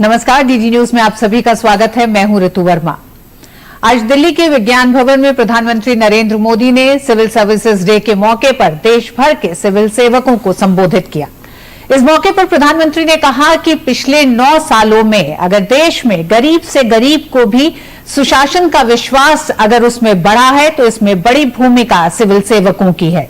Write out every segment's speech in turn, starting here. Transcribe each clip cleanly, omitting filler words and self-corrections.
नमस्कार, DD news में आप सभी का स्वागत है। मैं हूं ऋतु वर्मा। आज दिल्ली के विज्ञान भवन में प्रधानमंत्री नरेंद्र मोदी ने सिविल सर्विसेज डे के मौके पर देश भर के सिविल सेवकों को संबोधित किया। इस मौके पर प्रधानमंत्री ने कहा कि पिछले 9 सालों में अगर देश में गरीब से गरीब को भी सुशासन का विश्वास अगर उसमें बढ़ा है तो इसमें बड़ी भूमिका सिविल सेवकों की है।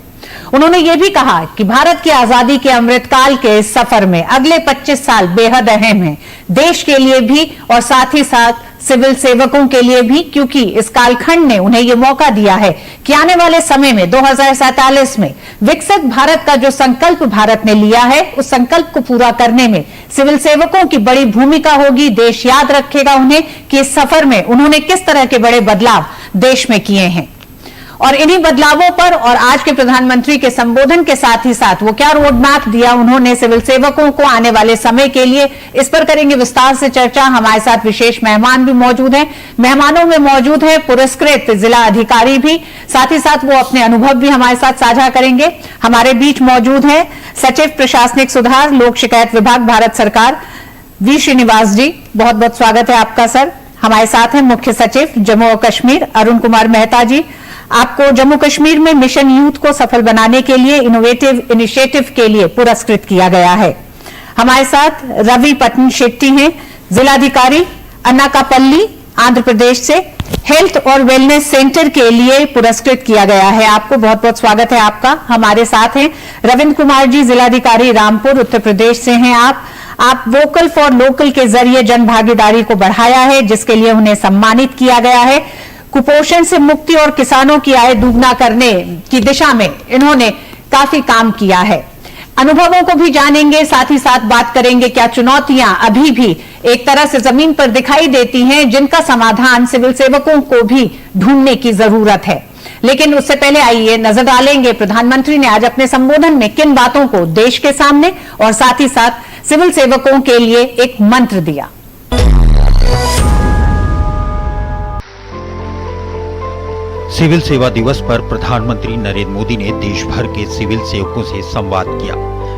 उन्होंने ये भी कहा कि भारत की आजादी के अमृतकाल के इस सफर में अगले 25 साल बेहद अहम हैं, देश के लिए भी और साथ ही साथ सिविल सेवकों के लिए भी, क्योंकि इस कालखंड ने उन्हें यह मौका दिया है कि आने वाले समय में 2047 में विकसित भारत का जो संकल्प भारत ने लिया है, उस संकल्प को पूरा करने में सिविल सेवकों की बड़ी भूमिका होगी। देश याद रखेगा उन्हें कि इस सफर में उन्होंने किस तरह के बड़े बदलाव देश में किए हैं। और इन्हीं बदलावों पर और आज के प्रधानमंत्री के संबोधन के साथ ही साथ वो क्या रोड मैप दिया उन्होंने सिविल सेवकों को आने वाले समय के लिए, इस पर करेंगे विस्तार से चर्चा। हमारे साथ विशेष मेहमान भी मौजूद हैं। मेहमानों में मौजूद है पुरस्कृत जिला अधिकारी भी, साथ ही साथ वो अपने अनुभव भी हमारे साथ साझा करेंगे। हमारे बीच मौजूद है सचिव प्रशासनिक सुधार लोक शिकायत विभाग भारत सरकार वी श्रीनिवास जी, बहुत बहुत स्वागत है आपका सर। हमारे साथ हैं मुख्य सचिव जम्मू और कश्मीर अरुण कुमार मेहता जी, आपको जम्मू कश्मीर में मिशन यूथ को सफल बनाने के लिए इनोवेटिव इनिशिएटिव के लिए पुरस्कृत किया गया है। हमारे साथ रवि पटन शेट्टी हैं, जिलाधिकारी अन्नाकापल्ली आंध्र प्रदेश से, हेल्थ और वेलनेस सेंटर के लिए पुरस्कृत किया गया है। आपको बहुत बहुत स्वागत है आपका। हमारे साथ हैं रविंद्र कुमार जी, जिलाधिकारी रामपुर उत्तर प्रदेश से हैं आप वोकल फॉर लोकल के जरिए जन भागीदारी को बढ़ाया है, जिसके लिए उन्हें सम्मानित किया गया है। कुपोषण से मुक्ति और किसानों की आय दुगना करने की दिशा में इन्होंने काफी काम किया है। अनुभवों को भी जानेंगे, साथ ही साथ बात करेंगे क्या चुनौतियां अभी भी एक तरह से जमीन पर दिखाई देती हैं, जिनका समाधान सिविल सेवकों को भी ढूंढने की जरूरत है। लेकिन उससे पहले आइए नजर डालेंगे प्रधानमंत्री ने आज अपने संबोधन में किन बातों को देश के सामने और साथ ही साथ सिविल सेवकों के लिए एक मंत्र दिया। सिविल सेवा दिवस पर प्रधानमंत्री नरेंद्र मोदी ने देश भर के सिविल सेवकों से संवाद किया।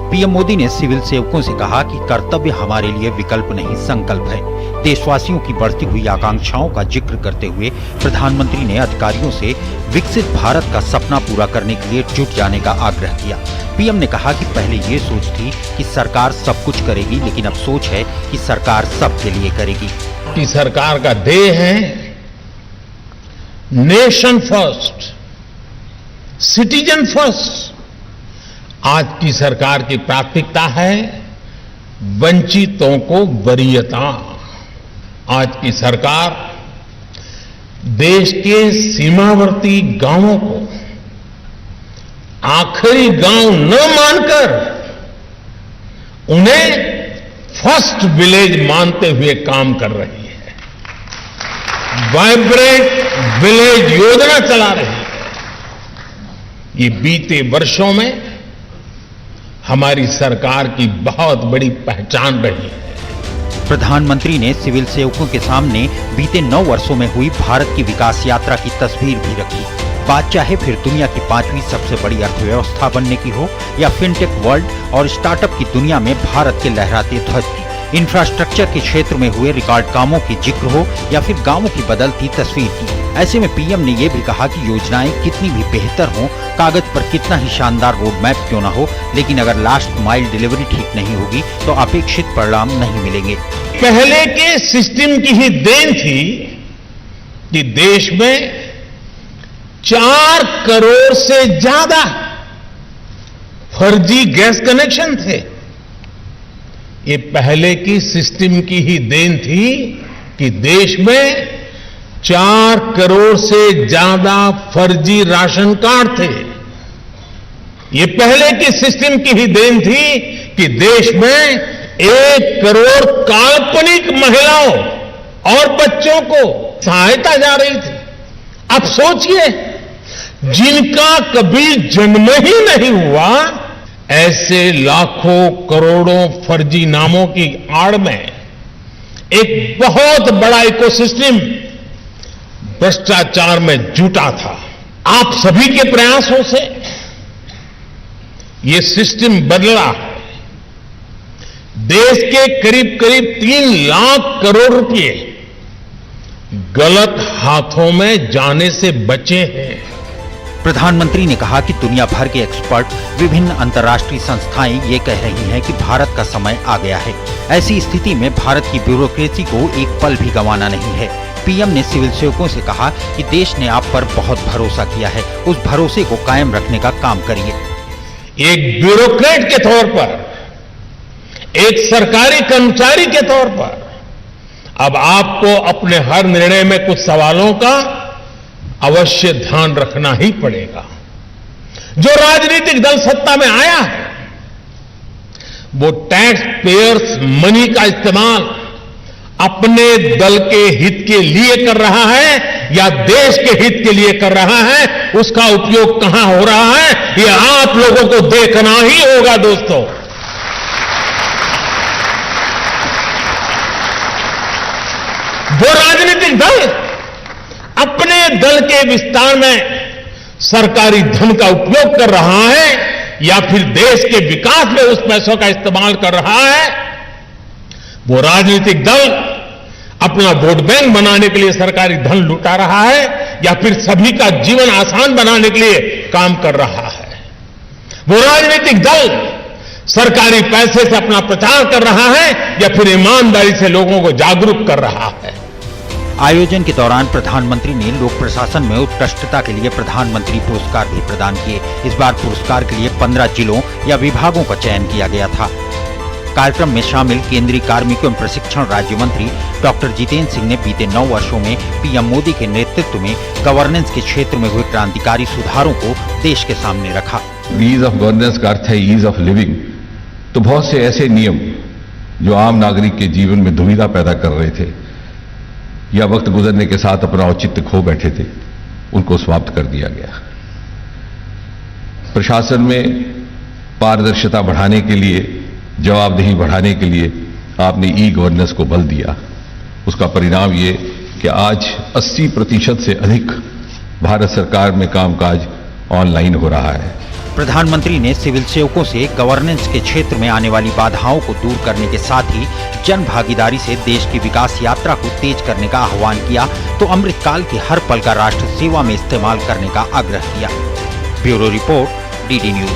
पीएम मोदी ने सिविल सेवकों से कहा कि कर्तव्य हमारे लिए विकल्प नहीं संकल्प है। देशवासियों की बढ़ती हुई आकांक्षाओं का जिक्र करते हुए प्रधानमंत्री ने अधिकारियों से विकसित भारत का सपना पूरा करने के लिए जुट जाने का आग्रह किया। पीएम ने कहा कि पहले ये सोच थी कि सरकार सब कुछ करेगी, लेकिन अब सोच है कि सरकार सबके लिए करेगी। कि सरकार का ध्येय है नेशन फर्स्ट, सिटीजन फर्स्ट। आज की सरकार की प्राथमिकता है वंचितों को वरीयता। आज की सरकार देश के सीमावर्ती गांवों को आखिरी गांव न मानकर उन्हें फर्स्ट विलेज मानते हुए काम कर रही है। वाइब्रेंट विलेज योजना चला रही है। ये बीते वर्षों में हमारी सरकार की बहुत बड़ी पहचान रही है। प्रधानमंत्री ने सिविल सेवकों के सामने बीते 9 वर्षों में हुई भारत की विकास यात्रा की तस्वीर भी रखी। बात चाहे फिर दुनिया की 5वीं सबसे बड़ी अर्थव्यवस्था बनने की हो या फिनटेक वर्ल्ड और स्टार्टअप की दुनिया में भारत के लहराते ध्वज की, इंफ्रास्ट्रक्चर के क्षेत्र में हुए रिकॉर्ड कामों की जिक्र हो या फिर गांवों की बदलती तस्वीर की। ऐसे में पीएम ने यह भी कहा कि योजनाएं कितनी भी बेहतर हों, कागज पर कितना ही शानदार रोड मैप क्यों न हो, लेकिन अगर लास्ट माइल डिलीवरी ठीक नहीं होगी तो अपेक्षित परिणाम नहीं मिलेंगे। पहले के सिस्टम की ही देन थी कि देश में 4 करोड़ से ज्यादा फर्जी गैस कनेक्शन थे। ये पहले की सिस्टम की ही देन थी कि देश में 4 करोड़ से ज्यादा फर्जी राशन कार्ड थे। ये पहले की सिस्टम की ही देन थी कि देश में 1 करोड़ काल्पनिक महिलाओं और बच्चों को सहायता जा रही थी। अब सोचिए, जिनका कभी जन्म ही नहीं हुआ, ऐसे लाखों करोड़ों फर्जी नामों की आड़ में एक बहुत बड़ा इकोसिस्टम भ्रष्टाचार में जुटा था। आप सभी के प्रयासों से ये सिस्टम बदला है। देश के करीब करीब 3 लाख करोड़ रुपए गलत हाथों में जाने से बचे हैं। प्रधानमंत्री ने कहा कि दुनिया भर के एक्सपर्ट, विभिन्न अंतर्राष्ट्रीय संस्थाएं ये कह रही हैं कि भारत का समय आ गया है। ऐसी स्थिति में भारत की ब्यूरोक्रेसी को एक पल भी गंवाना नहीं है। पीएम ने सिविल सेवकों से कहा कि देश ने आप पर बहुत भरोसा किया है, उस भरोसे को कायम रखने का काम करिए। एक ब्यूरोक्रेट के तौर पर, एक सरकारी कर्मचारी के तौर पर अब आपको अपने हर निर्णय में कुछ सवालों का अवश्य ध्यान रखना ही पड़ेगा। जो राजनीतिक दल सत्ता में आया है वो टैक्स पेयर्स मनी का इस्तेमाल अपने दल के हित के लिए कर रहा है या देश के हित के लिए कर रहा है, उसका उपयोग कहां हो रहा है ये आप लोगों को देखना ही होगा। दोस्तों, वो राजनीतिक दल अपने दल के विस्तार में सरकारी धन का उपयोग कर रहा है या फिर देश के विकास में उस पैसों का इस्तेमाल कर रहा है, वो राजनीतिक दल अपना वोट बैंक बनाने के लिए सरकारी धन लुटा रहा है या फिर सभी का जीवन आसान बनाने के लिए काम कर रहा है, वो राजनीतिक दल सरकारी पैसे से अपना प्रचार कर रहा है या फिर ईमानदारी से लोगों को जागरूक कर रहा है। आयोजन के दौरान प्रधानमंत्री ने लोक प्रशासन में उत्कृष्टता के लिए प्रधानमंत्री पुरस्कार भी प्रदान किए। इस बार पुरस्कार के लिए 15 जिलों या विभागों का चयन किया गया था। कार्यक्रम में शामिल केंद्रीय कार्मिक एवं प्रशिक्षण राज्य मंत्री डॉक्टर जितेंद्र सिंह ने बीते 9 वर्षों में पीएम मोदी के नेतृत्व में गवर्नेंस के क्षेत्र में हुए क्रांतिकारी सुधारों को देश के सामने रखा। ईज ऑफ गवर्नेंस का अर्थ है ईज ऑफ लिविंग। तो बहुत से ऐसे नियम जो आम नागरिक के जीवन में दुविधा पैदा कर रहे थे या वक्त गुजरने के साथ अपना औचित्य खो बैठे थे, उनको समाप्त कर दिया गया। प्रशासन में पारदर्शिता बढ़ाने के लिए, जवाबदेही बढ़ाने के लिए आपने ई गवर्नेंस को बल दिया। उसका परिणाम ये कि आज 80% से अधिक भारत सरकार में कामकाज ऑनलाइन हो रहा है। प्रधानमंत्री ने सिविल सेवकों से गवर्नेंस के क्षेत्र में आने वाली बाधाओं को दूर करने के साथ ही जन भागीदारी से देश की विकास यात्रा को तेज करने का आह्वान किया तो अमृतकाल के हर पल का राष्ट्र सेवा में इस्तेमाल करने का आग्रह किया। Bureau report, DD news.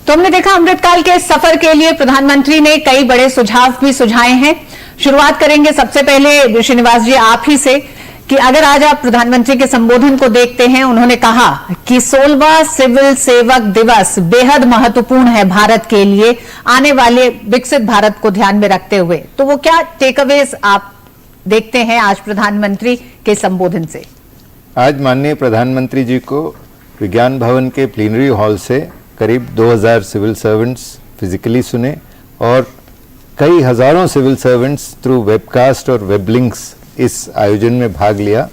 तो हमने देखा अमृतकाल के सफर के लिए प्रधानमंत्री ने कई बड़े सुझाव भी सुझाए हैं। शुरुआत करेंगे सबसे पहले श्रीनिवास जी आप ही से कि अगर आज आप प्रधानमंत्री के संबोधन को देखते हैं, उन्होंने कहा कि 16वां सिविल सेवक दिवस बेहद महत्वपूर्ण है भारत के लिए आने वाले विकसित भारत को ध्यान में रखते हुए, तो वो क्या टेकअवेज आप देखते हैं आज प्रधानमंत्री के संबोधन से? आज माननीय प्रधानमंत्री जी को विज्ञान भवन के प्लीनरी हॉल से करीब 2000 सिविल सर्वेंट्स फिजिकली सुने और कई हजारों सिविल सर्वेंट्स थ्रू वेबकास्ट और वेबलिंक्स इस आयोजन में भाग लिया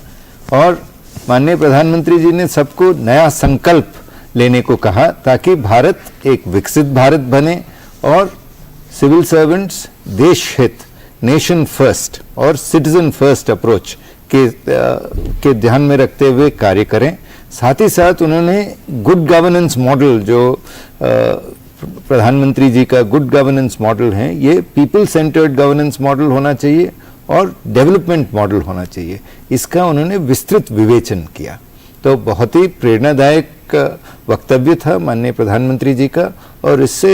और माननीय प्रधानमंत्री जी ने सबको नया संकल्प लेने को कहा ताकि भारत एक विकसित भारत बने और सिविल सर्वेंट्स देश हित, नेशन फर्स्ट और सिटीजन फर्स्ट अप्रोच के ध्यान में रखते हुए कार्य करें। साथ ही साथ उन्होंने गुड गवर्नेंस मॉडल जो प्रधानमंत्री जी का गुड गवर्नेंस मॉडल है, ये पीपल सेंटर्ड गवर्नेंस मॉडल होना चाहिए और डेवलपमेंट मॉडल होना चाहिए, इसका उन्होंने विस्तृत विवेचन किया। तो बहुत ही प्रेरणादायक वक्तव्य था माननीय प्रधानमंत्री जी का और इससे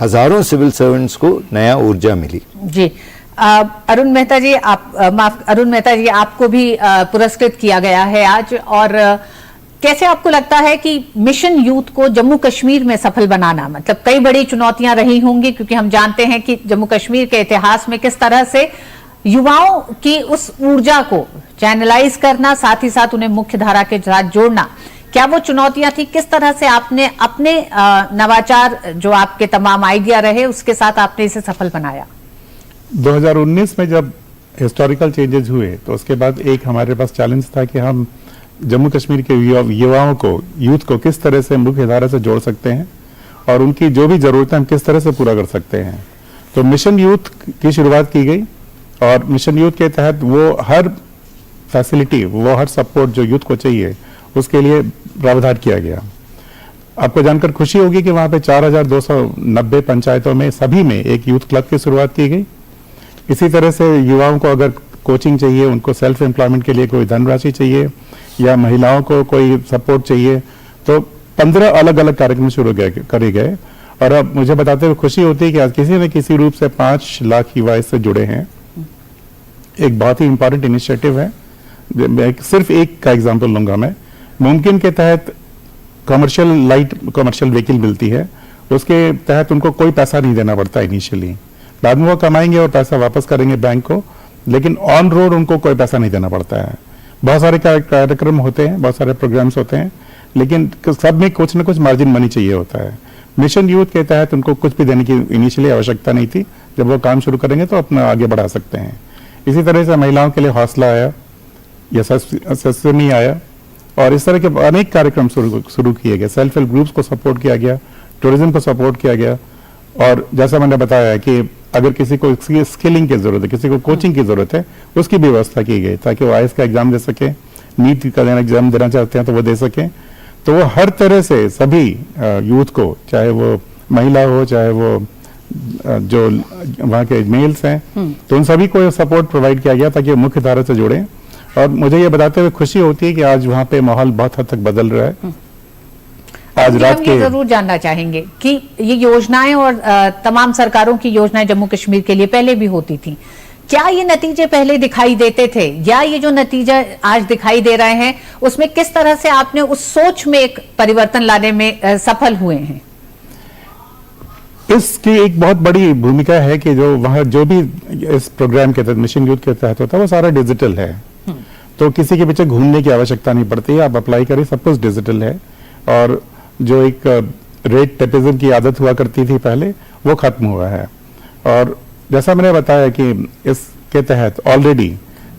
हजारों सिविल सर्वेंट्स को नया ऊर्जा मिली। जी अरुण मेहता जी, अरुण मेहता जी आपको भी पुरस्कृत किया गया है आज, और कैसे आपको लगता है कि मिशन यूथ को जम्मू कश्मीर में सफल बनाना, मतलब कई बड़ी चुनौतियां रही होंगी क्योंकि हम जानते हैं कि जम्मू कश्मीर के इतिहास में किस तरह से युवाओं की उस ऊर्जा को चैनलाइज करना, साथ ही साथ उन्हें मुख्य धारा के साथ जोड़ना, क्या वो चुनौतियां थी? किस तरह से आपने अपने नवाचार जो आपके तमाम आइडिया रहे उसके साथ आपने इसे सफल बनाया? 2019 में जब हिस्टोरिकल चेंजेस हुए तो उसके बाद एक हमारे पास चैलेंज था कि हम जम्मू कश्मीर के युवाओं को, यूथ को किस तरह से मुख्य धारा से जोड़ सकते हैं और उनकी जो भी जरूरतें हम किस तरह से पूरा कर सकते हैं। तो मिशन यूथ की शुरुआत की गई और मिशन यूथ के तहत वो हर फैसिलिटी, वो हर सपोर्ट जो यूथ को चाहिए उसके लिए प्रावधान किया गया। आपको जानकर खुशी होगी कि वहां पे 4290 पंचायतों में सभी में एक यूथ क्लब की शुरुआत की गई। इसी तरह से युवाओं को अगर कोचिंग चाहिए, उनको सेल्फ एम्प्लॉयमेंट के लिए कोई धनराशि चाहिए या महिलाओं को कोई सपोर्ट चाहिए, तो 15 अलग अलग कार्यक्रम शुरू करे गए। और अब मुझे बताते हुए खुशी होती है कि आज किसी न किसी रूप से 5 लाख युवा इससे जुड़े हैं। एक बहुत ही इंपॉर्टेंट इनिशिएटिव है। सिर्फ एक का एग्जांपल लूंगा मैं। मुमकिन के तहत कमर्शियल व्हीकल मिलती है, उसके तहत उनको कोई पैसा नहीं देना पड़ता इनिशियली। बाद में वो कमाएंगे और पैसा वापस करेंगे बैंक को, लेकिन ऑन रोड उनको कोई पैसा नहीं देना पड़ता है। बहुत सारे कार्यक्रम होते हैं, बहुत सारे प्रोग्राम्स होते हैं, लेकिन सब में कुछ न कुछ मार्जिन मनी चाहिए होता है। मिशन यूथ के तहत उनको कुछ भी देने की इनिशियली आवश्यकता नहीं थी। जब वो काम शुरू करेंगे तो अपना आगे बढ़ा सकते हैं। इसी तरह से महिलाओं के लिए हौसला आया, यशस्विनी आया, और इस तरह के अनेक कार्यक्रम शुरू किए गए। सेल्फ हेल्प ग्रुप्स को सपोर्ट किया गया, टूरिज्म को सपोर्ट किया गया, और जैसा मैंने बताया कि अगर किसी को स्किलिंग की जरूरत है, किसी को कोचिंग की जरूरत है, उसकी भी व्यवस्था की गई ताकि वो आईएएस का एग्जाम दे सके, नीट का एग्जाम देना चाहते हैं तो वो दे सके। तो वो हर तरह से सभी यूथ को, चाहे वो महिला हो, चाहे वो जो वहाँ के मेल्स हैं, तो उन सभी को सपोर्ट प्रोवाइड किया गया ताकि मुख्य धारा से जुड़े। और मुझे ये बताते हुए खुशी होती है कि आज वहाँ पे माहौल बहुत हद तक बदल रहा है। आज रात हम के ये जरूर जानना चाहेंगे कि ये योजनाएं और तमाम सरकारों की योजनाएं जम्मू कश्मीर के लिए पहले भी होती थी, क्या ये नतीजे पहले दिखाई देते थे, या ये जो नतीजा आज दिखाई दे रहे हैं उसमें किस तरह से आपने उस सोच में एक परिवर्तन लाने में सफल हुए हैं? इसकी एक बहुत बड़ी भूमिका है कि जो वहाँ जो भी इस प्रोग्राम के तहत, मिशन यूथ के तहत होता है, वो सारा डिजिटल है। तो किसी के पीछे घूमने की आवश्यकता नहीं पड़ती, आप अप्लाई करिए, सब कुछ डिजिटल है। और जो एक रेट टेपिज्म की आदत हुआ करती थी पहले, वो खत्म हुआ है। और जैसा मैंने बताया कि इसके तहत ऑलरेडी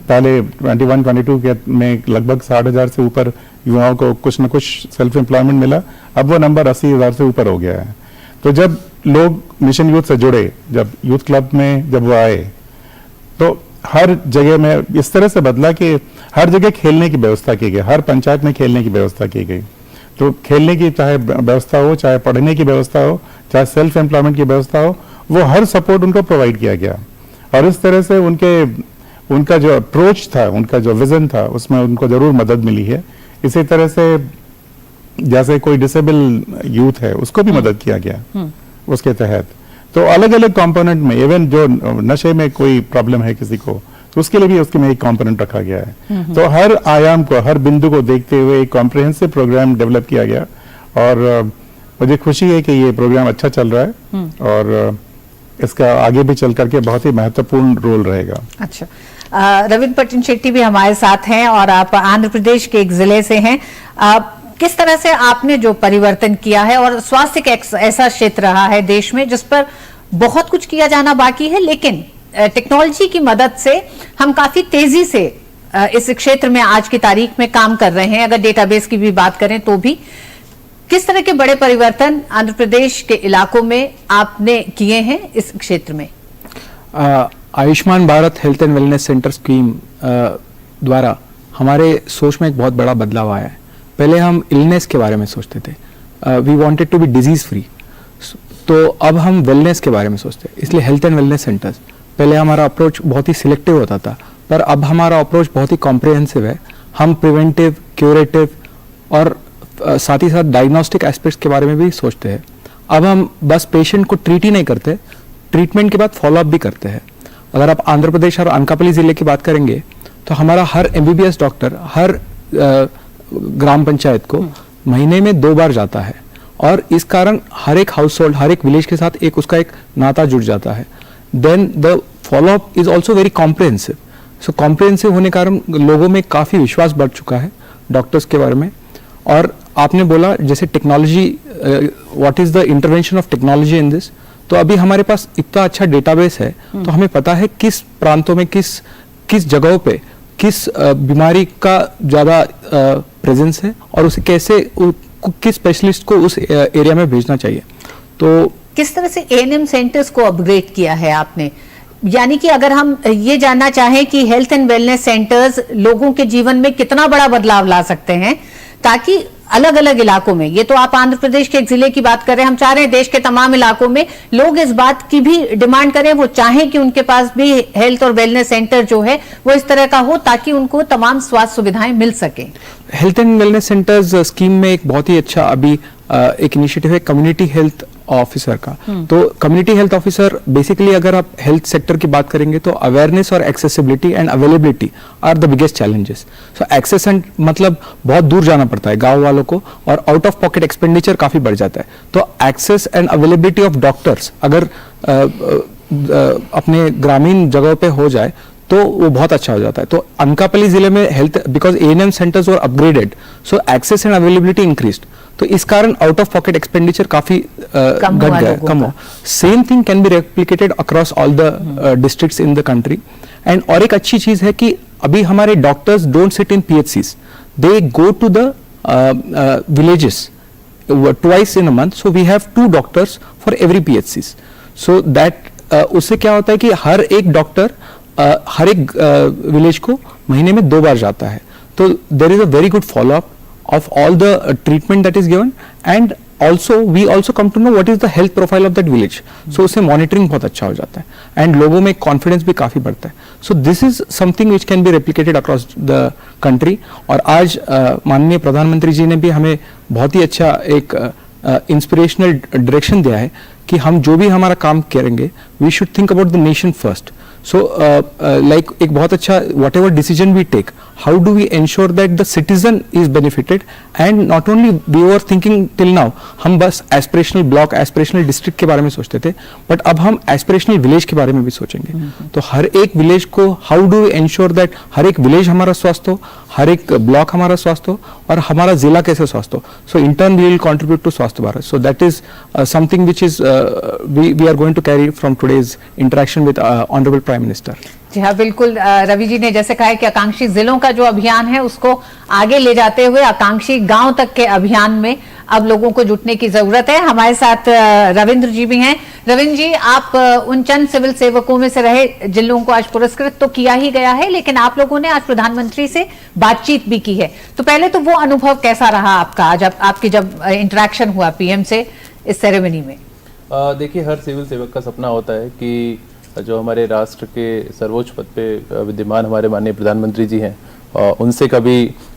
पहले 21-22 के में लगभग 60,000 से ऊपर युवाओं को कुछ न कुछ सेल्फ एम्प्लॉयमेंट मिला। अब वो नंबर 80,000 से ऊपर हो गया है। तो जब लोग मिशन यूथ से जुड़े, जब यूथ क्लब में जब वो आए, तो हर जगह में इस तरह से बदला कि हर जगह खेलने की व्यवस्था की गई, हर पंचायत में खेलने की व्यवस्था की गई। तो खेलने की चाहे व्यवस्था हो, चाहे पढ़ने की व्यवस्था हो, चाहे सेल्फ एम्प्लॉयमेंट की व्यवस्था हो, वो हर सपोर्ट उनको प्रोवाइड किया गया। और इस तरह से उनका जो अप्रोच था, उनका जो विजन था, उसमें उनको जरूर मदद मिली है। इसी तरह से जैसे कोई डिसेबल यूथ है, उसको भी मदद किया गया उसके तहत। तो अलग अलग कंपोनेंट में, इवन जो नशे में कोई प्रॉब्लम है किसी को, तो उसके लिए भी उसके में एक कंपोनेंट रखा गया है। तो हर आयाम को, हर बिंदु को देखते हुए एक कॉम्प्रिहेंसिव प्रोग्राम डेवलप किया गया। और मुझे खुशी है कि ये प्रोग्राम अच्छा चल रहा है और इसका आगे भी चल करके बहुत ही महत्वपूर्ण रोल रहेगा। अच्छा, रविंद्र पट्टन शेट्टी भी हमारे साथ हैं और आप आंध्र प्रदेश के एक जिले से हैं। किस तरह से आपने जो परिवर्तन किया है, और स्वास्थ्य का ऐसा क्षेत्र रहा है देश में जिस पर बहुत कुछ किया जाना बाकी है, लेकिन टेक्नोलॉजी की मदद से हम काफी तेजी से इस क्षेत्र में आज की तारीख में काम कर रहे हैं। अगर डेटाबेस की भी बात करें तो भी किस तरह के बड़े परिवर्तन आंध्र प्रदेश के इलाकों में आपने किए हैं इस क्षेत्र में? Ayushman Bharat health and wellness centre scheme द्वारा हमारे सोच में एक बहुत बड़ा बदलाव आया है। पहले हम इलनेस के बारे में सोचते थे, we wanted to be disease free, तो अब हम वेलनेस के बारे में सोचते हैं, इसलिए हेल्थ एंड वेलनेस सेंटर्स। पहले हमारा अप्रोच बहुत ही सिलेक्टिव होता था, पर अब हमारा अप्रोच बहुत ही कॉम्प्रिहेंसिव है। हम प्रिवेंटिव, क्यूरेटिव और साथ ही साथ डायग्नोस्टिक एस्पेक्ट्स के बारे में भी सोचते हैं। अब हम बस पेशेंट को ट्रीट ही नहीं करते, ट्रीटमेंट के बाद फॉलोअप भी करते हैं। अगर आप आंध्र प्रदेश और अनकापल्ली जिले की बात करेंगे तो हमारा हर MBBS डॉक्टर हर ग्राम पंचायत को महीने में 2 बार जाता है, और इस कारण हर एक हाउस होल्ड, हर एक विलेज के साथ उसका एक नाता जुड़ जाता है। Then the followup is also very comprehensive. So comprehensive होने के कारण लोगों में काफ़ी विश्वास बढ़ चुका है डॉक्टर्स के बारे में। और आपने बोला जैसे technology, what is the intervention of technology in this, तो अभी हमारे पास इतना अच्छा डेटाबेस है, तो हमें पता है किस प्रांतों में, किस जगहों पे किस बीमारी का ज़्यादा प्रेजेंस है और उसे कैसे किस स्पेशलिस्ट को उस एरिया में भेजना चाहिए। तो किस तरह से ANM सेंटर्स को अपग्रेड किया है आपने? यानी कि अगर हम ये जानना चाहें कि हेल्थ एंड वेलनेस सेंटर्स लोगों के जीवन में कितना बड़ा बदलाव ला सकते हैं, ताकि अलग अलग इलाकों में, ये तो आप आंध्र प्रदेश के एक जिले की बात कर रहे हैं, हम चाह रहे हैं देश के तमाम इलाकों में लोग इस बात की भी डिमांड करें, वो चाहें कि उनके पास भी हेल्थ और वेलनेस सेंटर जो है वो इस तरह का हो ताकि उनको तमाम स्वास्थ्य सुविधाएं मिल सके। Health and wellness centres scheme में एक बहुत ही अच्छा अभी एक इनिशिएटिव है कम्युनिटी हेल्थ ऑफिसर का। तो कम्युनिटी हेल्थ ऑफिसर बेसिकली अगर आप हेल्थ सेक्टर की बात करेंगे तो अवेयरनेस और accessibility and availability are the biggest challenges. So access and मतलब बहुत दूर जाना पड़ता है गांव वालों को और आउट ऑफ पॉकेट एक्सपेंडिचर काफी बढ़ जाता है। तो access and availability of doctors अगर अपने ग्रामीण जगहों पे हो जाए तो वो बहुत अच्छा हो जाता है। तो अनकापल्ली जिले में health because ANM centres were upgraded so access and availability increased, तो इस कारण आउट ऑफ पॉकेट एक्सपेंडिचर काफी घट गया, कम हो। Same thing can be replicated across all the districts in the country. And और एक अच्छी चीज है कि अभी हमारे doctors don't sit in PHCs, they go to the villages twice in a month, so we have 2 doctors for every PHCs. So that उससे क्या होता है कि हर एक डॉक्टर हर एक विलेज को महीने में 2 बार जाता है। तो there is a very good follow up of all the treatment that is given, and also we also come to know what is the health profile of that village. So उससे monitoring बहुत अच्छा हो जाता है and लोगों में confidence भी काफी बढ़ता है। So this is something which can be replicated across the country। और आज माननीय प्रधानमंत्री जी ने भी हमें बहुत ही अच्छा एक इंस्पिरेशनल डायरेक्शन दिया है कि हम जो भी हमारा काम करेंगे we should think about the nation first। So like एक बहुत अच्छा whatever decision we take, how do we ensure that the citizen is benefited and not only we were thinking till now हम बस aspirational block, aspirational district के बारे में सोचते थे, but अब हम aspirational village के बारे में भी सोचेंगे। तो हर एक village को how do we ensure that हर एक village हमारा स्वस्थ हो, हर एक block हमारा स्वस्थ हो और हमारा जिला कैसे स्वस्थ हो। So in turn we will contribute to Swasth Bharat। So that is something which is we are going to carry from today's interaction with honorable Prime Minister। जी हाँ, बिल्कुल। रवि जी ने जैसे कहा है कि आकांक्षी जिलों का जो अभियान है उसको आगे ले जाते हुए आकांक्षी गांव तक के अभियान में अब लोगों को जुटने की जरूरत है। हमारे साथ रविंद्र जी भी हैं। रविंद्र जी, आप उन चंद सिविल सेवकों में से रहे जिन लोगों को आज पुरस्कृत तो किया ही गया है, लेकिन आप लोगों ने आज प्रधानमंत्री से बातचीत भी की है। तो पहले तो वो अनुभव कैसा रहा आपका आज आपकी जब इंटरेक्शन हुआ पीएम से इस सेरेमनी में? देखिए, हर सिविल सेवक का सपना होता है कि जो हमारे राष्ट्र के सर्वोच्च पद पे विद्यमान हमारे माननीय प्रधानमंत्री जी हैं उनसे कभी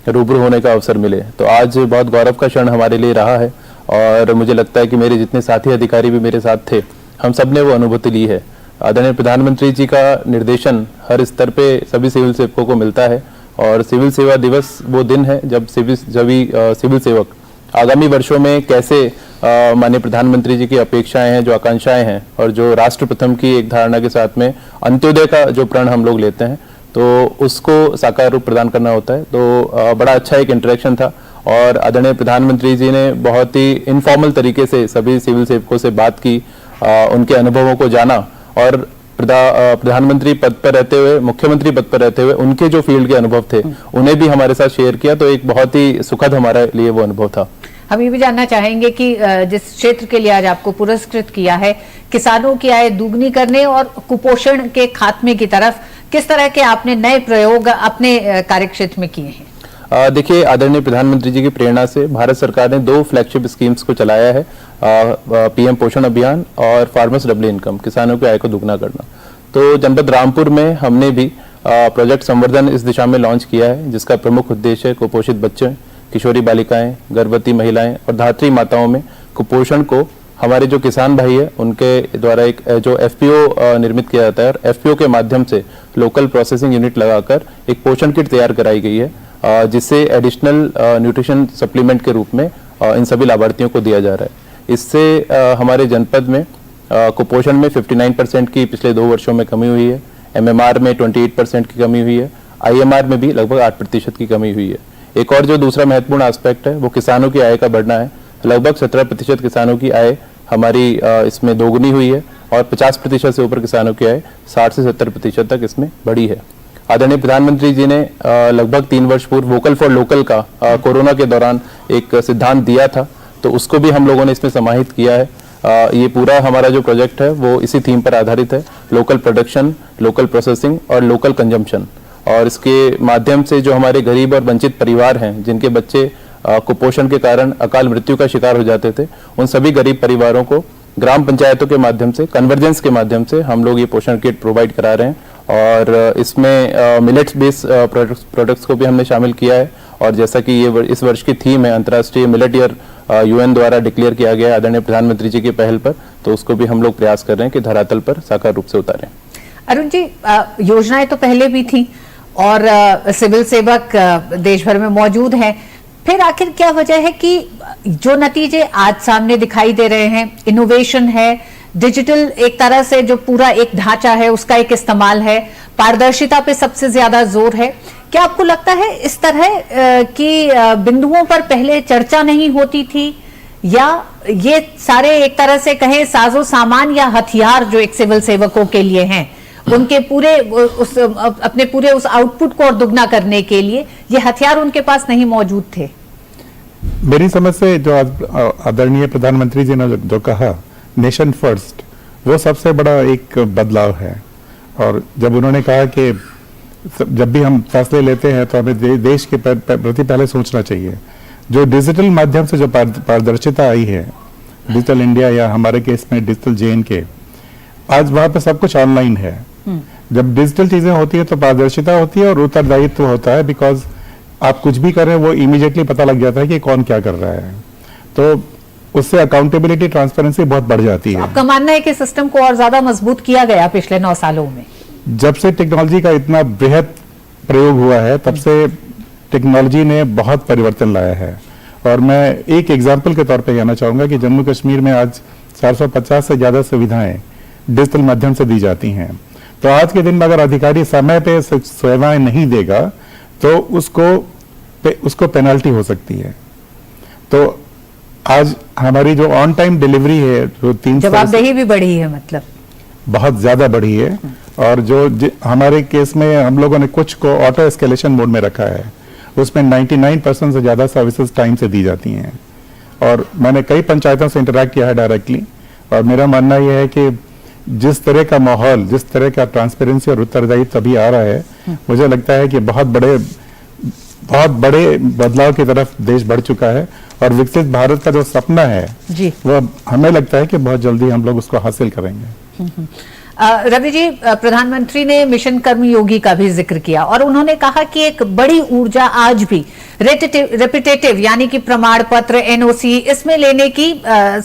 रूबरू होने का अवसर मिले। तो आज बहुत गौरव का क्षण हमारे लिए रहा है और मुझे लगता है कि मेरे जितने साथी अधिकारी भी मेरे साथ थे, हम सब ने वो अनुभूति ली है। आदरणीय प्रधानमंत्री जी का निर्देशन हर स्तर पे सभी सिविल सेवकों को मिलता है और सिविल सेवा दिवस वो दिन है जब सिविल सेवक आगामी वर्षों में कैसे माननीय प्रधानमंत्री जी की अपेक्षाएं हैं, जो आकांक्षाएं हैं और जो राष्ट्र प्रथम की एक धारणा के साथ में अंत्योदय का जो प्रण हम लोग लेते हैं तो उसको साकार रूप प्रदान करना होता है। तो बड़ा अच्छा एक इंटरेक्शन था और आदरणीय प्रधानमंत्री जी ने बहुत ही इनफॉर्मल तरीके से सभी सिविल सेवकों से बात की, उनके अनुभवों को जाना और प्रधानमंत्री पद पर रहते हुए, मुख्यमंत्री पद पर रहते हुए उनके जो फील्ड के अनुभव थे उन्हें भी हमारे साथ शेयर किया। तो एक बहुत ही सुखद हमारे लिए वो अनुभव था। हम ये भी जानना चाहेंगे कि जिस क्षेत्र के लिए आज आपको पुरस्कृत किया है, किसानों की आय दुगनी करने और कुपोषण के खात्मे की तरफ किस तरह के आपने नए प्रयोग अपने कार्यक्षेत्र में किए हैं? देखिए, आदरणीय प्रधानमंत्री जी की प्रेरणा से भारत सरकार ने 2 फ्लैगशिप स्कीम्स को चलाया है, पीएम पोषण अभियान और फार्मर्स डबल इनकम, किसानों की आय को दुगना करना। तो जनपद रामपुर में हमने भी प्रोजेक्ट संवर्धन इस दिशा में लॉन्च किया है, जिसका प्रमुख उद्देश्य है कुपोषित बच्चे, किशोरी बालिकाएं, गर्भवती महिलाएं और धात्री माताओं में कुपोषण को हमारे जो किसान भाई है उनके द्वारा एक जो एफपीओ निर्मित किया जाता है और एफपीओ के माध्यम से लोकल प्रोसेसिंग यूनिट लगाकर एक पोषण किट तैयार कराई गई है, जिससे एडिशनल न्यूट्रिशन सप्लीमेंट के रूप में इन सभी लाभार्थियों को दिया जा रहा है। इससे हमारे जनपद में कुपोषण में 59% की पिछले 2 वर्षों में कमी हुई है, एमएमआर में 28% की कमी हुई है, आईएमआर में भी लगभग 8% की कमी हुई है। एक और जो दूसरा महत्वपूर्ण एस्पेक्ट है वो किसानों की आय का बढ़ना है। लगभग 17% किसानों की आय हमारी इसमें दोगुनी हुई है और 50% से ऊपर किसानों की आय 60 से 70% तक इसमें बढ़ी है। आदरणीय प्रधानमंत्री जी ने लगभग 3 वर्ष पूर्व वोकल फॉर लोकल का कोरोना के दौरान एक सिद्धांत दिया था, तो उसको भी हम लोगों ने इसमें समाहित किया है। ये पूरा हमारा जो प्रोजेक्ट है वो इसी थीम पर आधारित है, लोकल प्रोडक्शन, लोकल प्रोसेसिंग और लोकल कंजम्पशन। और इसके माध्यम से जो हमारे गरीब और वंचित परिवार हैं जिनके बच्चे कुपोषण के कारण अकाल मृत्यु का शिकार हो जाते थे, उन सभी गरीब परिवारों को ग्राम पंचायतों के माध्यम से, कन्वर्जेंस के माध्यम से हम लोग ये पोषण किट प्रोवाइड करा रहे हैं। और इसमें मिलेट्स बेस्ड प्रोडक्ट्स को भी हमने शामिल किया है। और जैसा कि ये इस वर्ष की थीम है अंतर्राष्ट्रीय मिलेट ईयर, यूएन द्वारा डिक्लेयर किया गया है आदरणीय प्रधानमंत्री जी की पहल पर, तो उसको भी हम लोग प्रयास कर रहे हैं कि धरातल पर साकार रूप से उतारें। अरुण जी, योजनाएं तो पहले भी थी और सिविल सेवक देश भर में मौजूद हैं, फिर आखिर क्या वजह है कि जो नतीजे आज सामने दिखाई दे रहे हैं, इनोवेशन है, डिजिटल एक तरह से जो पूरा एक ढांचा है उसका एक इस्तेमाल है, पारदर्शिता पे सबसे ज्यादा जोर है, क्या आपको लगता है इस तरह की बिंदुओं पर पहले चर्चा नहीं होती थी, या ये सारे एक तरह से कहें साजो सामान या हथियार जो एक सिविल सेवकों के लिए हैं, उनके पूरे अपने पूरे उस आउटपुट को और दुगना करने के लिए ये हथियार उनके पास नहीं मौजूद थे? मेरी समझ से जो आदरणीय प्रधानमंत्री जी ने जो कहा नेशन फर्स्ट, वो सबसे बड़ा एक बदलाव है। और जब उन्होंने कहा कि जब भी हम फैसले लेते हैं तो हमें देश के प्रति पहले सोचना चाहिए। जो डिजिटल माध्यम से जो पारदर्शिता आई है, डिजिटल इंडिया या हमारे केस में डिजिटल JNK, आज वहां पे सब कुछ ऑनलाइन है। जब डिजिटल चीजें होती है तो पारदर्शिता होती है और उत्तरदायित्व होता है, बिकॉज आप कुछ भी करें वो इमीडिएटली पता लग जाता है कि कौन क्या कर रहा है, तो उससे अकाउंटेबिलिटी, ट्रांसपेरेंसी बहुत बढ़ जाती है। आपका मानना है कि सिस्टम को और ज्यादा मजबूत किया गया पिछले 9 सालों में? जब से टेक्नोलॉजी का इतना बृहद प्रयोग हुआ है तब से टेक्नोलॉजी ने बहुत परिवर्तन लाया है। और मैं एक एग्जाम्पल के तौर पे कहना चाहूंगा कि जम्मू कश्मीर में आज 450 से ज्यादा सुविधाएं डिजिटल माध्यम से दी जाती हैं। तो आज के दिन में अगर अधिकारी समय पे सेवाएं नहीं देगा तो उसको पेनल्टी हो सकती है। तो आज हमारी जो ऑन टाइम डिलीवरी है, जो 3 जवाबदेही भी बढ़ी है, मतलब बहुत ज्यादा बढ़ी है। और जो हमारे केस में हम लोगों ने कुछ को ऑटो एस्केलेशन मोड में रखा है, उसमें 99% से ज्यादा सर्विसेज टाइम से दी जाती हैं। और मैंने कई पंचायतों से इंटरैक्ट किया है डायरेक्टली, और मेरा मानना यह है कि जिस तरह का माहौल, जिस तरह का ट्रांसपेरेंसी और उत्तरदायित्व अभी आ रहा है, मुझे लगता है कि बहुत बड़े बदलाव की तरफ देश बढ़ चुका है। और विकसित भारत का जो सपना है जी, वो हमें लगता है कि बहुत जल्दी हम लोग उसको हासिल करेंगे। रवि जी, प्रधानमंत्री ने मिशन कर्मयोगी का भी जिक्र किया और उन्होंने कहा कि एक बड़ी ऊर्जा आज भी रेपिटेटिव यानी कि प्रमाण पत्र, NOC, इसमें लेने की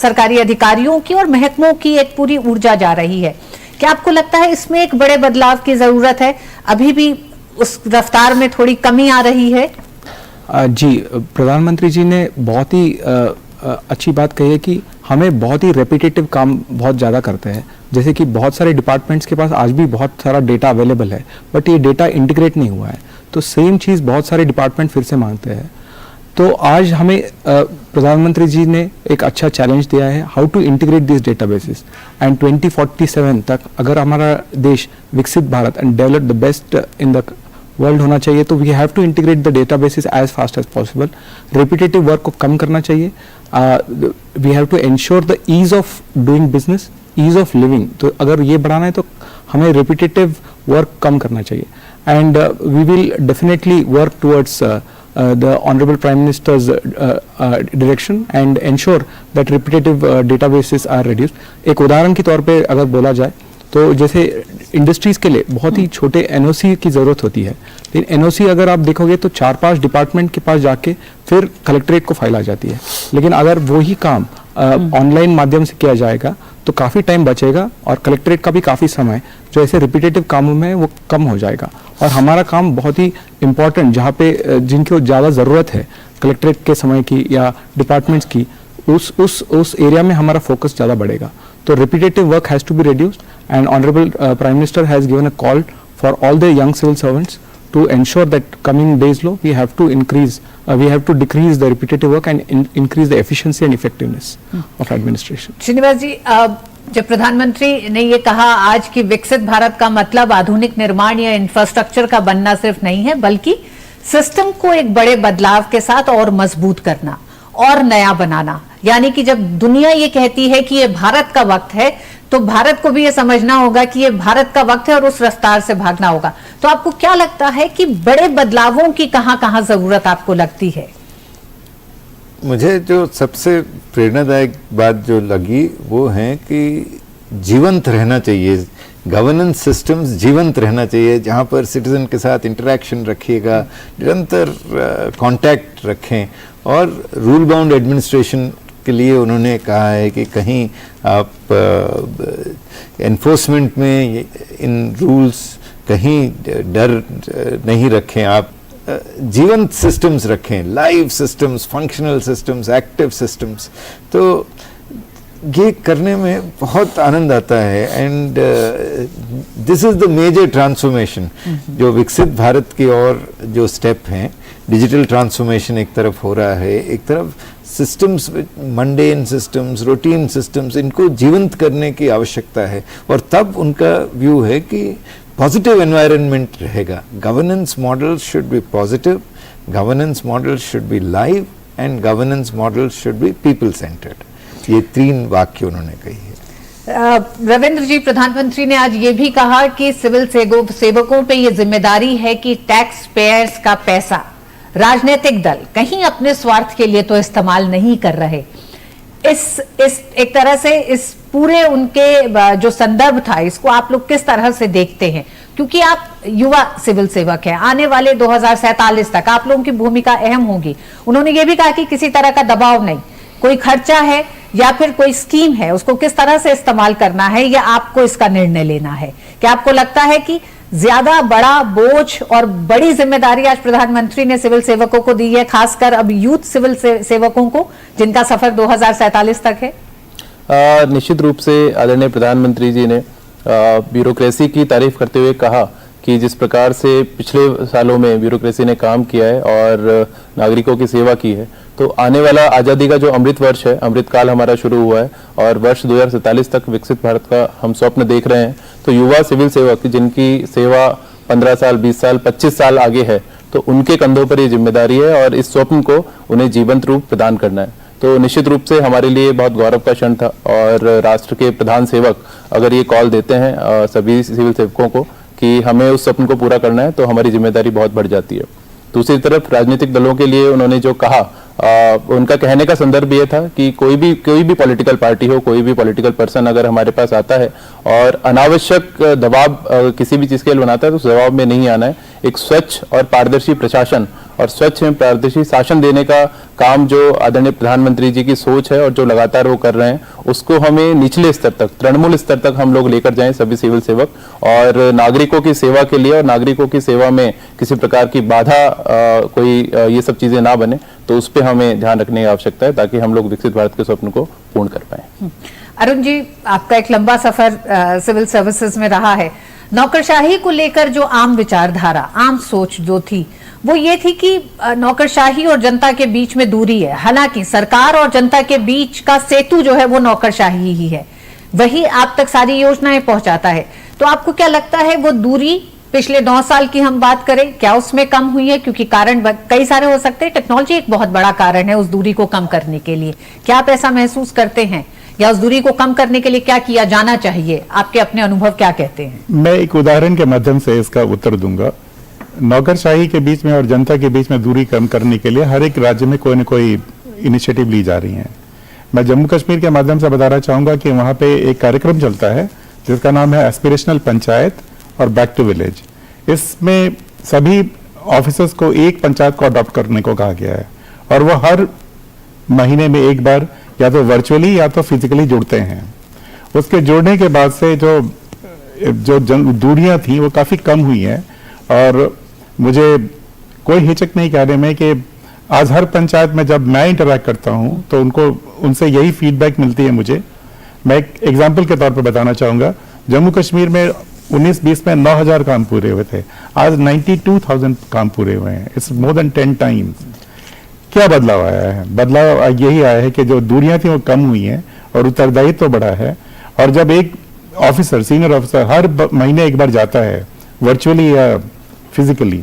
सरकारी अधिकारियों की और महकमों की एक पूरी ऊर्जा जा रही है। क्या आपको लगता है इसमें एक बड़े बदलाव की जरूरत है? अभी भी उस रफ्तार में थोड़ी कमी आ रही है? जी, प्रधानमंत्री जी ने बहुत ही अच्छी बात कही है कि हमें बहुत ही रेपिटेटिव काम बहुत ज़्यादा करते हैं। जैसे कि बहुत सारे डिपार्टमेंट्स के पास आज भी बहुत सारा डेटा अवेलेबल है, बट ये डेटा इंटीग्रेट नहीं हुआ है, तो सेम चीज़ बहुत सारे डिपार्टमेंट फिर से मांगते हैं। तो आज हमें प्रधानमंत्री जी ने एक अच्छा चैलेंज दिया है, how to integrate this databases, and 2047 तक अगर हमारा देश विकसित Bharat and develop the best in the world होना चाहिए, तो we have to integrate the databases as fast as possible. Repetitive work को कम करना चाहिए। We have to ensure the ease of doing business, ease of living. तो अगर ये बढ़ाना है तो हमें रिपीटेटिव वर्क कम करना चाहिए। And we will definitely work towards the Honorable Prime Minister's direction and ensure that repetitive databases are reduced. एक उदाहरण के तौर पे अगर बोला जाए तो जैसे इंडस्ट्रीज के लिए बहुत ही छोटे NOC की ज़रूरत होती है, लेकिन NOC अगर आप देखोगे तो 4-5 डिपार्टमेंट के पास जाके फिर कलेक्ट्रेट को फाइल आ जाती है। लेकिन अगर वही काम ऑनलाइन माध्यम से किया जाएगा तो काफ़ी टाइम बचेगा और कलेक्ट्रेट का भी काफ़ी समय जो ऐसे रिपीटेटिव कामों में वो कम हो जाएगा। और हमारा काम बहुत ही इम्पोर्टेंट जहाँ पे जिनको ज़्यादा ज़रूरत है कलेक्ट्रेट के समय की या डिपार्टमेंट्स की, उस एरिया में हमारा फोकस ज़्यादा बढ़ेगा। तो repetitive work has to be reduced and honourable prime minister has given a call for all the young civil servants to ensure that coming days low we have to decrease the repetitive work and increase the efficiency and effectiveness of administration. Srinivas ji, जब प्रधानमंत्री ने ये कहा आज की विकसित भारत का मतलब आधुनिक निर्माण या इंफ्रास्ट्रक्चर का बनना सिर्फ नहीं है, बल्कि सिस्टम को एक बड़े बदलाव के साथ और मजबूत करना और नया बनाना, यानी कि जब दुनिया ये कहती है कि ये भारत का वक्त है तो भारत को भी ये समझना होगा कि ये भारत का वक्त है और उस रफ्तार से भागना होगा। तो आपको क्या लगता है कि बड़े बदलावों की कहां-कहां जरूरत आपको लगती है? मुझे जो सबसे प्रेरणादायक बात जो लगी वो है कि जीवंत रहना चाहिए, गवर्नेंस सिस्टम्स जीवंत रहना चाहिए, जहाँ पर सिटीजन के साथ इंटरेक्शन रखिएगा, निरंतर कांटेक्ट रखें। और रूल बाउंड एडमिनिस्ट्रेशन के लिए उन्होंने कहा है कि कहीं आप एनफोर्समेंट में इन रूल्स कहीं डर नहीं रखें, आप जीवंत सिस्टम्स रखें, live systems, functional systems, active systems. तो ये करने में बहुत आनंद आता है। And this is the major transformation जो विकसित भारत की ओर जो स्टेप हैं। डिजिटल ट्रांसफॉर्मेशन एक तरफ हो रहा है, एक तरफ systems, mundane systems, routine systems, इनको जीवंत करने की आवश्यकता है। और तब उनका व्यू है कि पॉजिटिव एनवायरनमेंट रहेगा। Governance model should be positive, governance model should be live and governance model should be people centred. ये 3 वाक्य उन्होंने कही है। रविंद्र जी, प्रधानमंत्री ने आज ये भी कहा कि सिविल सेवकों पे ये जिम्मेदारी है कि टैक्स पेयर्स का पैसा राजनीतिक दल कहीं अपने स्वार्थ के लिए तो इस्तेमाल नहीं कर रहे। इस एक तरह से इस पूरे उनके जो संदर्भ था, इसको आप लोग किस तरह से देखते हैं? क्योंकि आप युवा सिविल सेवक हैं, आने वाले 2047 तक आप लोगों की भूमिका अहम होगी। उन्होंने ये भी कहा कि किसी तरह का दबाव नहीं, कोई खर्चा है या फिर कोई स्कीम है, उसको किस तरह से इस्तेमाल करना है या आपको इसका निर्णय लेना है। क्या आपको लगता है कि ज्यादा बड़ा बोझ और बड़ी जिम्मेदारी आज प्रधानमंत्री ने सिविल सेवकों को दी है, खासकर अब यूथ सिविल सेवकों को, जिनका सफर 2047 तक है? निश्चित रूप से आदरणीय प्रधानमंत्री जी ने ब्यूरोक्रेसी की तारीफ करते हुए कहा कि जिस प्रकार से पिछले सालों में ब्यूरोक्रेसी ने काम किया है और नागरिकों की सेवा की है, तो आने वाला आज़ादी का जो अमृत वर्ष है, अमृत काल हमारा शुरू हुआ है और वर्ष 2047 तक विकसित भारत का हम स्वप्न देख रहे हैं। तो युवा सिविल सेवक जिनकी सेवा 15 साल, 20 साल, 25 साल आगे है, तो उनके कंधों पर ये जिम्मेदारी है और इस स्वप्न को उन्हें जीवंत रूप प्रदान करना है। तो निश्चित रूप से हमारे लिए बहुत गौरव का क्षण था और राष्ट्र के प्रधान सेवक अगर ये कॉल देते हैं सभी सिविल सेवकों को कि हमें उस सपन को पूरा करना है, तो हमारी जिम्मेदारी बहुत बढ़ जाती है। दूसरी तरफ राजनीतिक दलों के लिए उन्होंने जो कहा, उनका कहने का संदर्भ ये था कि कोई भी पॉलिटिकल पार्टी हो, कोई भी पॉलिटिकल पर्सन अगर हमारे पास आता है और अनावश्यक दबाव किसी भी चीज के लिए बनाता है, तो उस दबाव में नहीं आना है। एक स्वच्छ और पारदर्शी प्रशासन और स्वच्छ एवं पारदर्शी शासन देने का काम जो आदरणीय प्रधानमंत्री जी की सोच है और जो लगातार वो कर रहे हैं, उसको हमें निचले स्तर तक, तृणमूल स्तर तक हम लोग लेकर जाएं सभी सिविल सेवक, और नागरिकों की सेवा के लिए और नागरिकों की सेवा में किसी प्रकार की बाधा कोई ये सब चीजें ना बने, तो उस पर हमें ध्यान रखने की आवश्यकता है ताकि हम लोग विकसित भारत के स्वप्न को पूर्ण कर पाए। अरुण जी, आपका एक लंबा सफर सिविल सर्विसेज में रहा है। नौकरशाही को लेकर जो आम विचारधारा, आम सोच जो थी, वो ये थी कि नौकरशाही और जनता के बीच में दूरी है। हालांकि सरकार और जनता के बीच का सेतु जो है वो नौकरशाही ही है, वही आप तक सारी योजनाएं पहुंचाता है। तो आपको क्या लगता है वो दूरी पिछले 9 साल की हम बात करें, क्या उसमें कम हुई है? क्योंकि कारण कई सारे हो सकते हैं, टेक्नोलॉजी एक बहुत बड़ा कारण है उस दूरी को कम करने के लिए। क्या आप ऐसा महसूस करते हैं, या उस दूरी को कम करने के लिए क्या किया जाना चाहिए? आपके अपने अनुभव क्या कहते हैं? मैं एक उदाहरण के माध्यम से इसका उत्तर दूंगा। नौकरशाही के बीच में और जनता के बीच में दूरी कम करने के लिए हर एक राज्य में कोई न कोई इनिशिएटिव ली जा रही है। मैं जम्मू कश्मीर के माध्यम से बताना चाहूंगा कि वहां पे एक कार्यक्रम चलता है जिसका नाम है एस्पिरेशनल पंचायत और बैक टू विलेज। इसमें सभी ऑफिसर्स को एक पंचायत को अडॉप्ट करने को कहा गया है और वो हर महीने में एक बार या तो वर्चुअली या तो फिजिकली जुड़ते हैं। उसके जुड़ने के बाद से जो दूरियां थी वो काफी कम हुई हैं और मुझे कोई हिचक नहीं कहने में कि आज हर पंचायत में जब मैं इंटरैक्ट करता हूं तो उनसे यही फीडबैक मिलती है मुझे। मैं एक एग्जांपल के तौर पर बताना चाहूंगा, जम्मू कश्मीर में 19-20 में 9,000 काम पूरे हुए थे, आज 92,000 काम पूरे हुए हैं। It's more than 10 times. क्या बदलाव आया है? बदलाव यही आया है कि जो दूरियां थी वो कम हुई हैं और उत्तरदायित्व तो बढ़ा है। और जब एक ऑफिसर, सीनियर ऑफिसर हर महीने एक बार जाता है वर्चुअली या फिजिकली,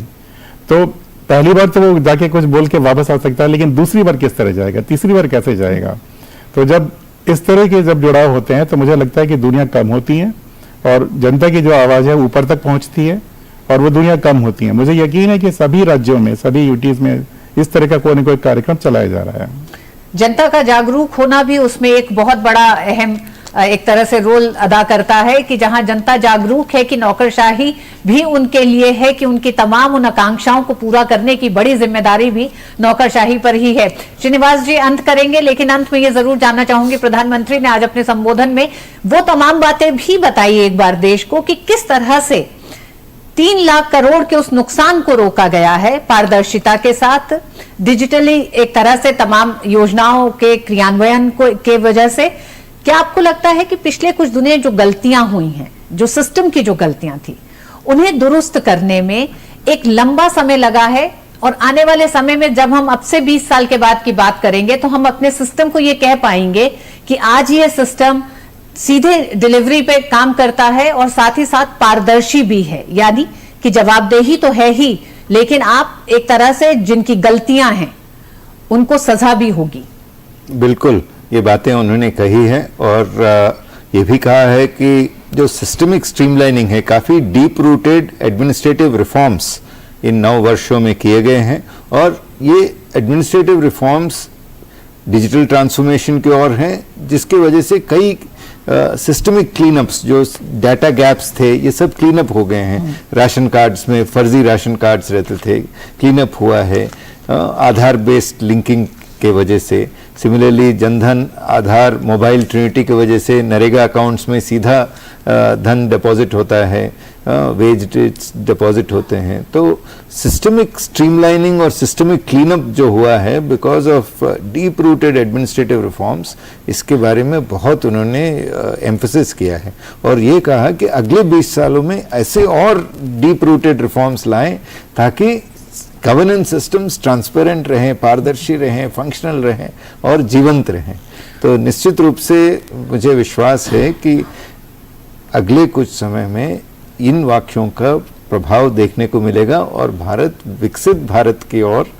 तो पहली बार तो वो जाके कुछ बोल के वापस आ सकता है, लेकिन दूसरी बार किस तरह जाएगा, तीसरी बार कैसे जाएगा? तो जब इस तरह के जब जुड़ाव होते हैं तो मुझे लगता है कि दूरियां कम होती हैं और जनता की जो आवाज है ऊपर तक पहुंचती है और वो दूरियां कम होती हैं। मुझे यकीन है कि सभी राज्यों में, सभी यूटीज में इस तरह का कोई न कोई कार्यक्रम चलाया जा रहा है। जनता का जागरूक होना भी उसमें एक बहुत बड़ा अहम एक तरह से रोल अदा करता है कि जहां जनता जागरूक है कि नौकरशाही भी उनके लिए है, कि उनकी तमाम उन आकांक्षाओं को पूरा करने की बड़ी जिम्मेदारी भी नौकरशाही पर ही है। श्रीनिवास जी, अंत करेंगे, लेकिन अंत में ये जरूर जानना चाहूंगी, प्रधानमंत्री ने आज अपने संबोधन में वो तमाम बातें भी बताई एक बार देश को कि किस तरह से 3 लाख करोड़ के उस नुकसान को रोका गया है पारदर्शिता के साथ, डिजिटली एक तरह से तमाम योजनाओं के क्रियान्वयन के वजह से। क्या आपको लगता है कि पिछले कुछ दिनों जो गलतियां हुई हैं, जो सिस्टम की जो गलतियां थी, उन्हें दुरुस्त करने में एक लंबा समय लगा है, और आने वाले समय में जब हम अब से 20 साल के बाद की बात करेंगे तो हम अपने सिस्टम को ये कह पाएंगे कि आज ये सिस्टम सीधे डिलीवरी पे काम करता है और साथ ही साथ पारदर्शी भी है, यानी कि जवाबदेही तो है ही, लेकिन आप एक तरह से जिनकी गलतियां हैं उनको सजा भी होगी। बिल्कुल, ये बातें उन्होंने कही है, और ये भी कहा है कि जो सिस्टमिक स्ट्रीमलाइनिंग है, काफ़ी deep rooted administrative reforms in 9 वर्षों में किए गए हैं, और ये एडमिनिस्ट्रेटिव रिफॉर्म्स डिजिटल ट्रांसफॉर्मेशन की ओर हैं, जिसके वजह से कई सिस्टमिक क्लीनअप्स, जो डाटा गैप्स थे, ये सब क्लीनअप हो गए हैं। राशन कार्ड्स में फर्जी राशन कार्ड्स रहते थे, क्लीनअप हुआ है आधार बेस्ड लिंकिंग के वजह से। सिमिलरली जनधन, आधार, मोबाइल ट्रिनिटी की वजह से नरेगा अकाउंट्स में सीधा धन डिपॉजिट होता है, वेज डिपॉजिट होते हैं। तो सिस्टमिक स्ट्रीमलाइनिंग और सिस्टमिक क्लीनअप जो हुआ है because of deep rooted administrative reforms, इसके बारे में बहुत उन्होंने एम्फसिस किया है, और ये कहा कि अगले 20 सालों में ऐसे और डीप रूटेड रिफॉर्म्स लाएं ताकि गवर्नेंस सिस्टम्स ट्रांसपेरेंट रहें, पारदर्शी रहें, फंक्शनल रहें और जीवंत रहें। तो निश्चित रूप से मुझे विश्वास है कि अगले कुछ समय में इन वाक्यों का प्रभाव देखने को मिलेगा और भारत विकसित भारत की ओर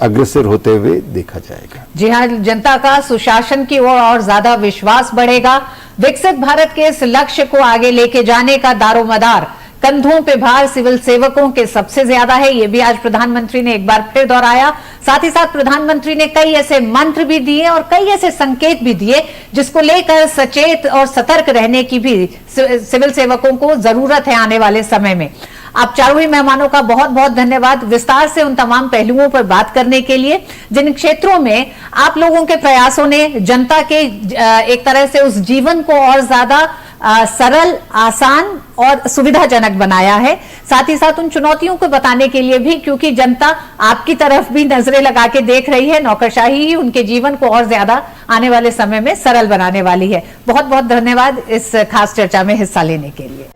अग्रसर होते हुए देखा जाएगा। जी हाँ, जनता का सुशासन की ओर और ज्यादा विश्वास बढ़ेगा। विकसित भारत के इस लक्ष्य को आगे लेके जाने का दारोमदार कंधों पे भार सिविल सेवकों के सबसे ज्यादा है, ये भी आज प्रधानमंत्री ने एक बार फिर दोहराया। साथ ही साथ प्रधानमंत्री ने कई ऐसे मंत्र भी दिए और कई ऐसे संकेत भी दिए जिसको लेकर सचेत और सतर्क रहने की भी सिविल सेवकों को जरूरत है आने वाले समय में। आप चारों ही मेहमानों का बहुत बहुत धन्यवाद विस्तार से उन तमाम पहलुओं पर बात करने के लिए जिन क्षेत्रों में आप लोगों के प्रयासों ने जनता के एक तरह से उस जीवन को और ज्यादा सरल, आसान और सुविधाजनक बनाया है। साथ ही साथ उन चुनौतियों को बताने के लिए भी, क्योंकि जनता आपकी तरफ भी नजरें लगा के देख रही है, नौकरशाही ही उनके जीवन को और ज्यादा आने वाले समय में सरल बनाने वाली है। बहुत बहुत धन्यवाद इस खास चर्चा में हिस्सा लेने के लिए।